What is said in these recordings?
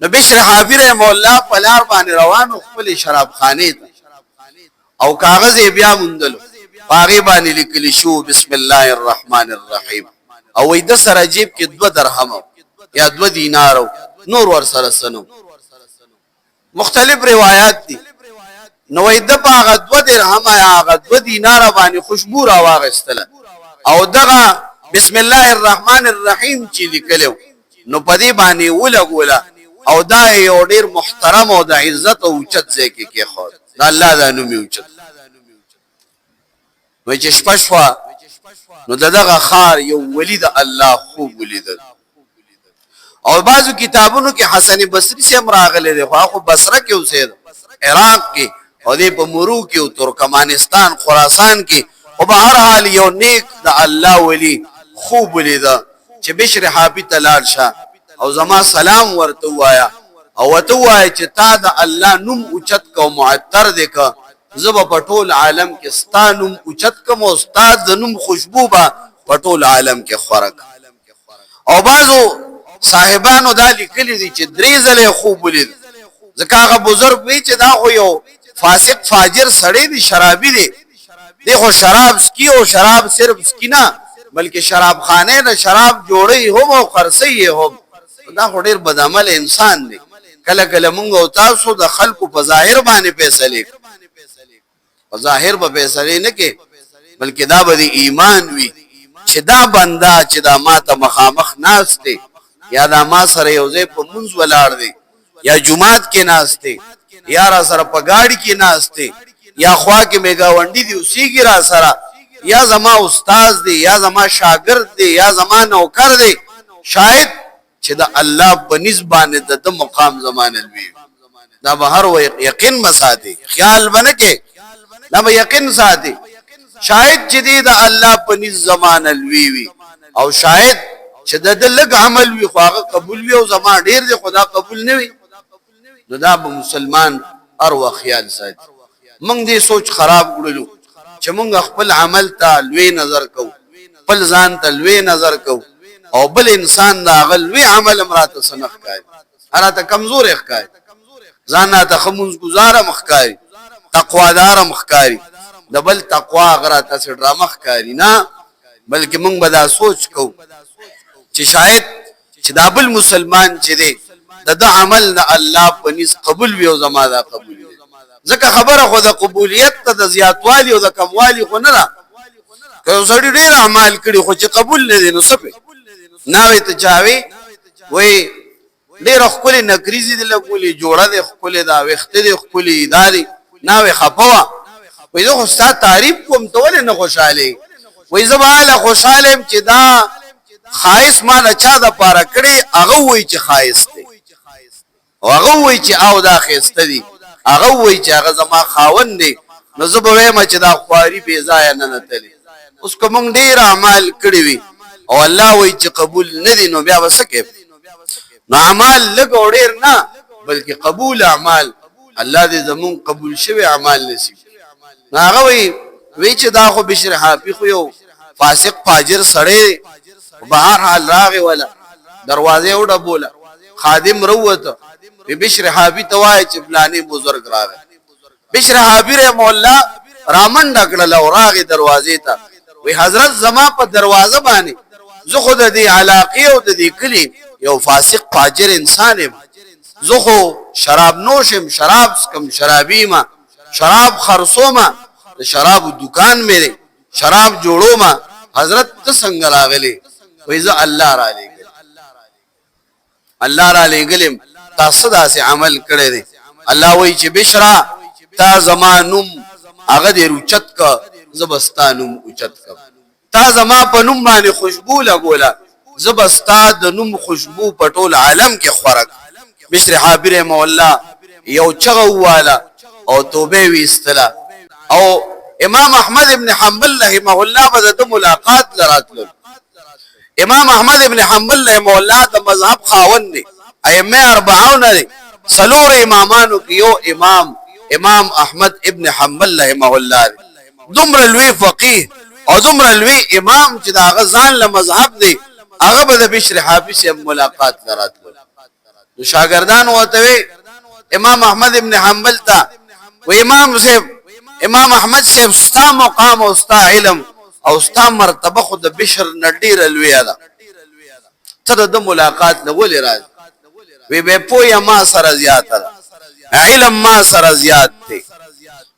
نو بشر حافظ مولا پلار باندې روانو خپل شراب خانه ته او کاغذ بیا مندلو باغی باندې لیکلی شو بسم الله الرحمن الرحیم او د سره جیب کې 2 درهم یا 2 دینار نور ور سره سنو مختلف روایت دي نو د پاغه 2 درهم یا 2 دینار باندې خوشبو را واغستله او دغه بسم الله الرحمن الرحیم چې لیکلو نو پدی باندې ولګولا او دا یو ډیر محترم او د عزت او اوچت ځای کې خو دا الله دا نوم اوچت وای چې شپشوا نو دغه خار یو ولید الله خوب ولیدل او بعضو کتابونو کې حسن بصری سے امراغله دی خو بصره کې اوسه عراق کې او دی په مرو کې او ترکمانستان خراسان کې او په هر حال یو نیک د الله ولی خوب ولیدا چې بشر حافظ تلال شاه او زما سلام ورته وایا او ته وای چې تا د الله نوم اوچت کو معطر دک زب پټول عالم کې ستانم اوچت کوم استاد د نوم خوشبو با پټول عالم کې خورک او بازو صاحبانو دا لیکلي دي چې درې ځله خوب ولید ځکه هغه بزرګ وی چې دا خو یو فاسق فاجر سړی دی شرابي دی دغه شراب سکی او شراب صرف سکی نه بلکې شراب خانه نه شراب جوړي هم او خرڅي هم دا ډېر بدعمل انسان دی کله کله مونږ او تاسو د خلکو په ظاهر باندې فیصله په ظاهر به فیصله نه کې بلکې دا به ایمان وي چې دا بندا چې دا ماته مخامخ ناس دی یا دا ما سره یو ځای په منځ ولاړ دی یا جمعات کې ناس دی یا را سره په گاڑی کې ناس دی یا خوا کې میگاونډي دی اوسېږي را سره یا زما استاد دی یا زما شاګرد دی یا زما نوکر دی شاید چې دا الله په نسبانه د مقام زمانه لوي دا به هر یقین مساته خیال بنه کې دا به یقین ساتي شاید چې دا الله په نس زمانه لوي او شاید چې د لګ عمل وي خواغه قبول وي او زما ډیر دی خدا قبول نه وي نو دا به مسلمان اروا خیال ساتي موږ دې سوچ خراب کړلو چې موږ خپل عمل ته لوی نظر کو خپل ځان ته لوی نظر کو او بل انسان دا غلوی عمل امراته سنخ کای اراته کمزور اخکای ځان ته خمونز گزاره مخکای تقوا دار مخکاری د بل تقوا غراته سره ډرامخ کاری نه بلکې موږ به دا سوچ کو چې شاید چې دا بل مسلمان چې دی د عمل د الله په نس قبول وي او زما دا قبول وي ځکه خبره خو د قبولیت ته د زیاتوالي او د کموالي خو نه ده که سړی ډیر اعمال کړي خو چې قبول نه دي نو سپه ناوي ته چاوي وای ډیر خپل نکریزي د لګولي جوړه د خپل دا وخت د خپل اداري ناوي خپوا وای زه خو ستاسو تعریف کوم ته ولې نه خوشاله وای زباله خوشاله چې دا خایس مال چا د پاره کړي هغه وای چې خایس دی او هغه وای چې او دا خسته دی هغه وای چې هغه زما خاوند دی نو زه به وایم چې دا خواري بے ځای نه نتلی اوس کوم ډیر اعمال کړی وي او الله وای چې قبول نه دي نو بیا وسکه نو اعمال لګ ډیر نه بلکې قبول اعمال الله دې زمون قبول شوی اعمال نصیب هغه وی چې دا خو بشر حافظ خو یو فاسق فاجر سړی بهر حال راغی ولا دروازه وډه بوله خادم روته بشر حافظ توای چې فلانی بزرگ راغی بشر حافظ مولا رامن ډکړل او راغی دروازې ته وی حضرت زما په دروازه باندې زه خود دې علاقه او دې کلی یو فاسق فاجر انسان یم زه خو شراب نوشم شراب کم شرابی ما شراب خرصوما شراب دکان میرے شراب جوړو ما حضرت ته څنګه راغلی وای زه الله را لګلم تاسو داسې عمل کړی دی الله وای چې بشرا تا زمانم هغه دې رچت کا زبستانم اوچت کا تا زما په نوم باندې خوشبو لګولا زبستا د نوم خوشبو په ټول عالم کې خورک بشر حافظ مولا یو چغوالا او توبه ویستلا او امام احمد ابن حنبل رحمه الله بده ملاقات لراتل امام احمد ابن حنبل رحمه الله د مذهب خاوند دی ائمه 40 دي سلور امامانو کې یو امام احمد ابن حنبل رحمه الله دمر لوی فقيه او دمر لوی امام چې دا غزان له مذهب دی هغه به بشر حافظ ملاقات لراتل شاګردان وته امام احمد ابن حنبل تا و امام احمد صاحب ستا مقام او ستا علم او ستا مرتبه خود بشر نډیر لوی ده ته د ملاقات لول راځي وی به پویا ما سره زیات ده علم ما سره زیات دی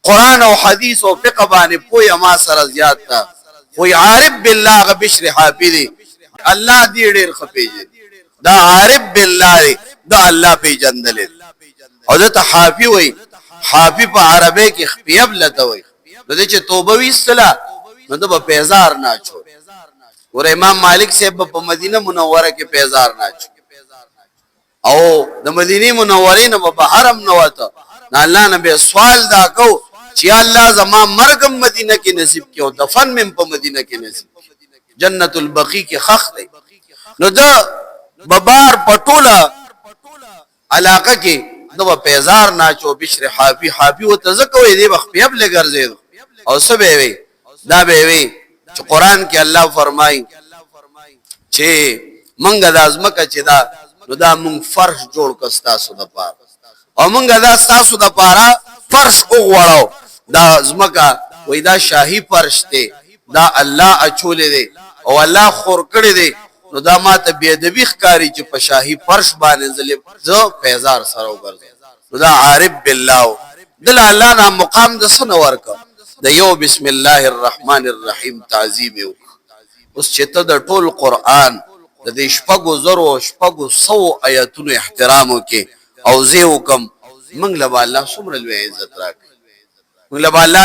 قران او حدیث او فقه باندې پویا ما سره زیات ده خو عارف بالله غ بشر حافظ الله دې ډیر خپېږي دا عارف بالله دا الله پیجندل او دا حافظ وي حافظ په عربی کې خپیب لته وي نو چې توبه ویستله نو د پیزار نه چو ور امام مالک صاحب په مدینه منوره کې پیزار نه چو او د مدینه منورې نه په حرم نه وته الله نبی سوال دا کو چې الله زما مرګ مدینه کې نصیب کړو دفن مم په مدینه کې نصیب جنت البقیع کې خخ دی نو دا ببار پټولا علاقه کې نو پیزار ناچو بشر حافی و تزکوې دی بخپیب لګرځي او سبه وي دا به وي چې قران کې الله فرمایي چې منګه د ازمکه چې دا نو دا مونږ فرش جوړ کستا سو د پاره او مونږه دا تاسو د پاره فرش وګوړو دا ازمکه وای دا شاهي فرش دی دا الله اچولې دی او الله خور کړی دی نو دا ماته بی ادبی ښکاری چې په شاهي فرش باندې زو پیزار سره وګرځي نو دا عارف بالله دل الله نه مقام د سن ورکا د یو بسم الله الرحمن الرحیم تعظیم یو اوس چې ته د ټول قران د دې شپږو زرو شپږو سو آیاتونو احترام وکي او زه وکم منګ له الله سمره لوی عزت راکړي منګ له الله